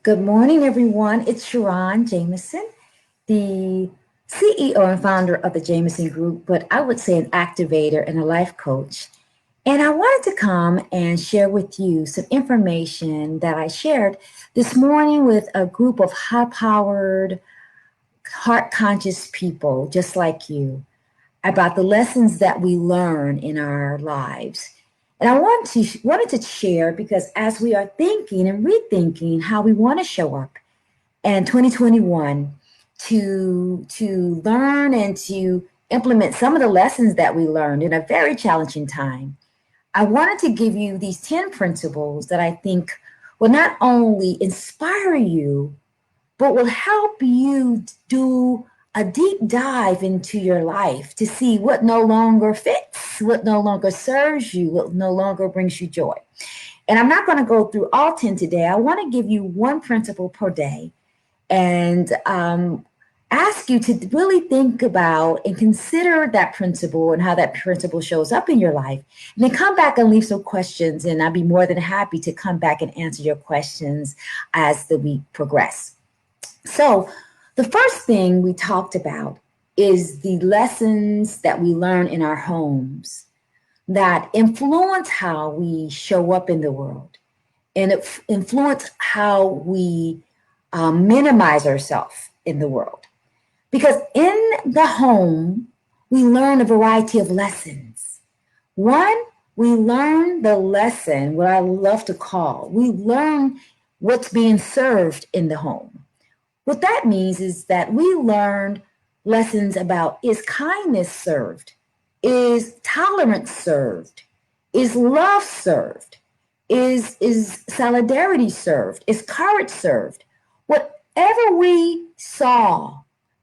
Good morning, everyone. It's Sharon Jameson, the CEO and founder of the Jameson Group, but I would say an activator and a life coach. And I wanted to come and share with you some information that I shared this morning with a group of high powered, heart conscious people just like you about the lessons that we learn in our lives. And I wanted to share because as we are thinking and rethinking how we want to show up and 2021 to learn and to implement some of the lessons that we learned in a very challenging time. I wanted to give you these 10 principles that I think will not only inspire you, but will help you do a deep dive into your life to see what no longer fits, what no longer serves you, what no longer brings you joy. And I'm not going to go through all 10 today. I want to give you one principle per day and ask you to really think about and consider that principle and how that principle shows up in your life. And then come back and leave some questions, and I'd be more than happy to come back and answer your questions as the week progresses. So, the first thing we talked about is the lessons that we learn in our homes that influence how we show up in the world and it influence how we minimize ourselves in the world. Because in the home, we learn a variety of lessons. One, we learn the lesson, what I love to call, we learn what's being served in the home. What that means is that we learned lessons about is kindness served? Is tolerance served? Is love served? Is solidarity served? Is courage served? Whatever we saw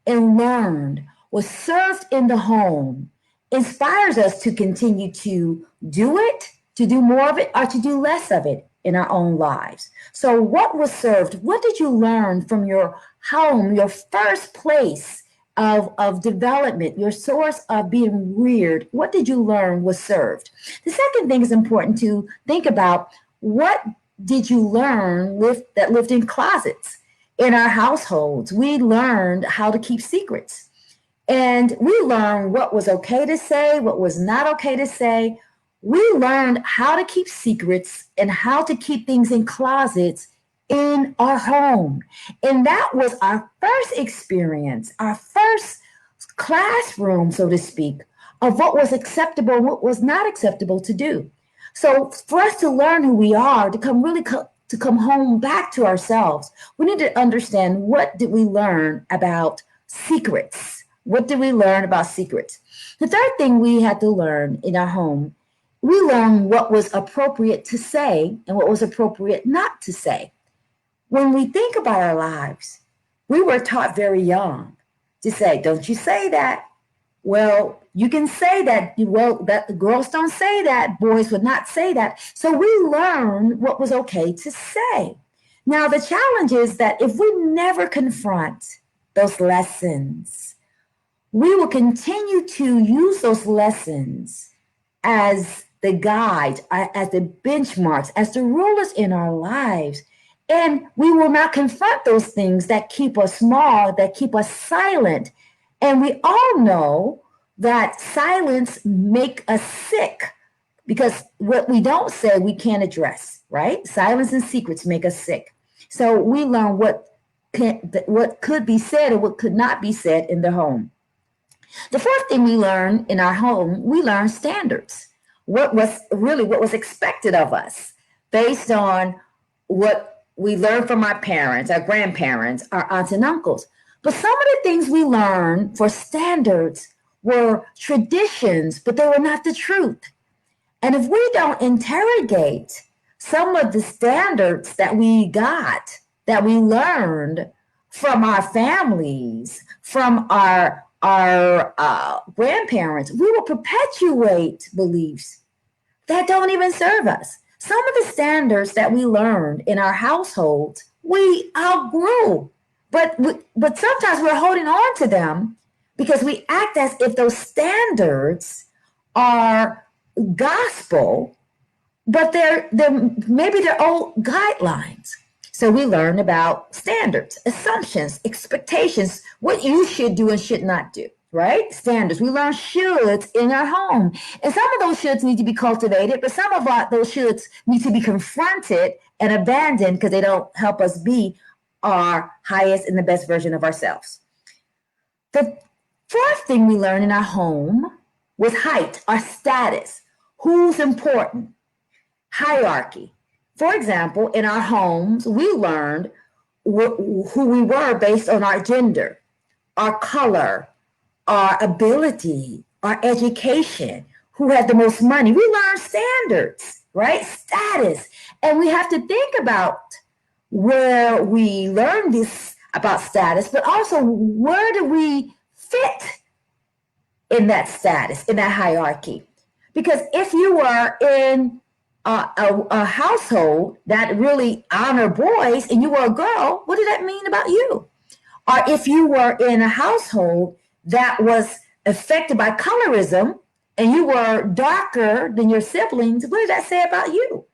and learned was served in the home inspires us to continue to do it, to do more of it, or to do less of it in our own lives. So, what was served? What did you learn from your home, your first place of development, your source of being reared? What did you learn was served? The second thing is important to think about what did you learn that lived in closets? In our households, we learned how to keep secrets. And we learned what was okay to say, what was not okay to say. We learned how to keep secrets and how to keep things in closets in our home. And that was our first experience, our first classroom, so to speak, of what was acceptable and what was not acceptable to do. So for us to learn who we are, to come home back to ourselves, we need to understand what did we learn about secrets? What did we learn about secrets? The third thing we had to learn in our home, we learned what was appropriate to say and what was appropriate not to say. When we think about our lives, we were taught very young to say, don't you say that. Well, you can say that. Well, that the girls don't say that. Boys would not say that. So we learned what was okay to say. Now, the challenge is that if we never confront those lessons, we will continue to use those lessons as the guide, as the benchmarks, as the rulers in our lives. And we will not confront those things that keep us small, that keep us silent. And we all know that silence make us sick because what we don't say we can't address, right? Silence and secrets make us sick. So we learn what could be said and what could not be said in the home. The fourth thing we learn in our home, we learn standards. What was expected of us based on what we learned from our parents, our grandparents, our aunts and uncles. But some of the things we learned for standards were traditions, but they were not the truth. And if we don't interrogate some of the standards that we got, that we learned from our families, from our grandparents, we will perpetuate beliefs that don't even serve us. Some of the standards that we learned in our households, we outgrew, but sometimes we're holding on to them because we act as if those standards are gospel, but they're maybe they're old guidelines. So we learn about standards, assumptions, expectations, what you should do and should not do, right? Standards. We learn shoulds in our home. And some of those shoulds need to be cultivated, but some of those shoulds need to be confronted and abandoned because they don't help us be our highest and the best version of ourselves. The fourth thing we learn in our home was height, our status, who's important, hierarchy. For example, in our homes, we learned who we were based on our gender, our color, our ability, our education, who had the most money. We learned standards, right? Status. And we have to think about where we learn this about status, but also where do we fit in that status, in that hierarchy? Because if you were in a household that really honor boys and you were a girl, what did that mean about you? Or if you were in a household that was affected by colorism and you were darker than your siblings, what did that say about you?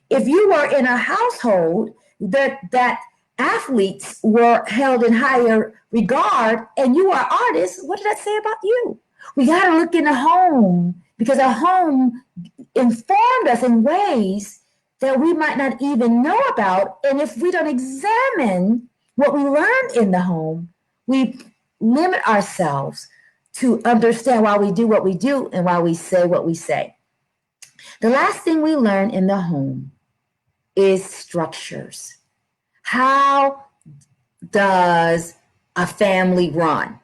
If you were in a household that athletes were held in higher regard and you are artists, what did that say about you? We got to look in the home because our home informed us in ways that we might not even know about. And if we don't examine what we learned in the home, we limit ourselves to understand why we do what we do and why we say what we say. The last thing we learn in the home is structures. How does a family run?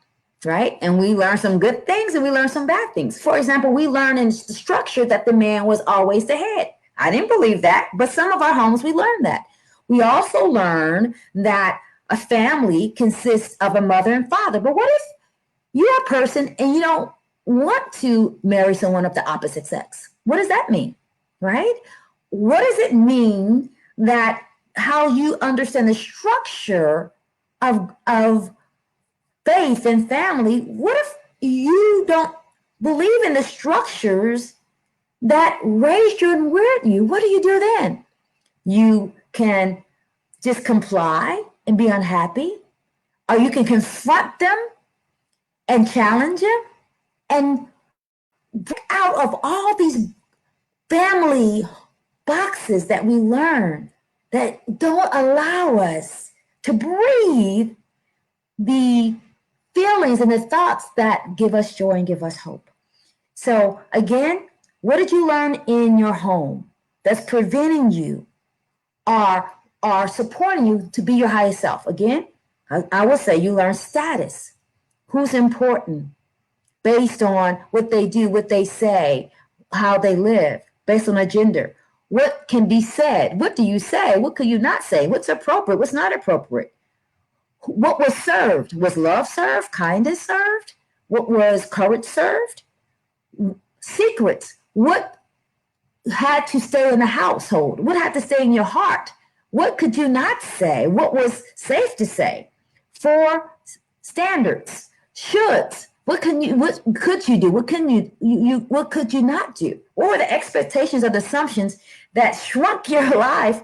Right? And we learn some good things and we learn some bad things. For example, we learn in the structure that the man was always the head. I didn't believe that, but some of our homes we learned that. We also learn that a family consists of a mother and father. But what if you're a person and you don't want to marry someone of the opposite sex? What does that mean? Right? What does it mean that how you understand the structure of faith and family? What if you don't believe in the structures that raised you and reared you? What do you do then? You can just comply and be unhappy, or you can confront them and challenge them and get out of all these family boxes that we learn that don't allow us to breathe the feelings and the thoughts that give us joy and give us hope. So again, what did you learn in your home that's preventing you or supporting you to be your highest self? Again, I will say you learn status, who's important based on what they do, what they say, how they live, based on their gender. What can be said? What do you say? What could you not say? What's appropriate? What's not appropriate? What was served? Was love served? Kindness served? What was courage served? Secrets. What had to stay in the household? What had to stay in your heart? What could you not say? What was safe to say? For standards, shoulds. What could you do? What what could you not do? What were the expectations or the assumptions that shrunk your life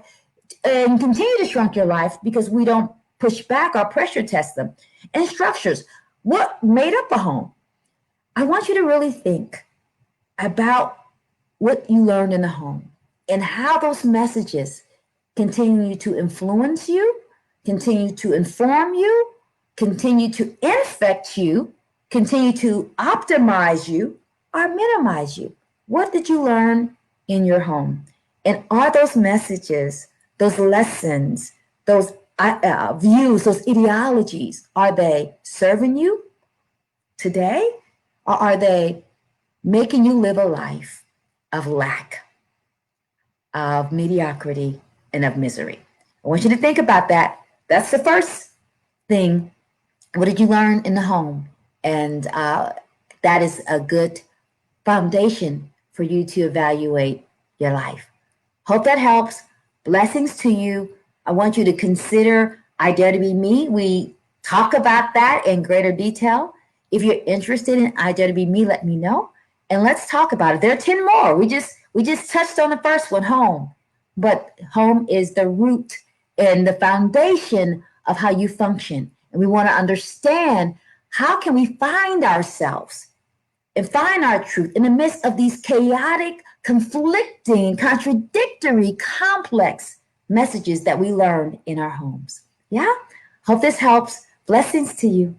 and continue to shrunk your life because we don't push back or pressure test them? And structures. What made up a home? I want you to really think about what you learned in the home and how those messages continue to influence you, continue to inform you, continue to infect you, continue to optimize you, or minimize you. What did you learn in your home? And are those messages, those lessons, those views, those ideologies, are they serving you today? Or are they making you live a life of lack, of mediocrity, and of misery? I want you to think about that. That's the first thing. What did you learn in the home? And that is a good foundation for you to evaluate your life. Hope that helps. Blessings to you. I want you to consider I Dare to Be Me. We talk about that in greater detail. If you're interested in I Dare to Be Me, let me know. And let's talk about it. There are 10 more. We just touched on the first one, home. But home is the root and the foundation of how you function. And we want to understand, how can we find ourselves and find our truth in the midst of these chaotic, conflicting, contradictory, complex messages that we learn in our homes. Yeah? Hope this helps. Blessings to you.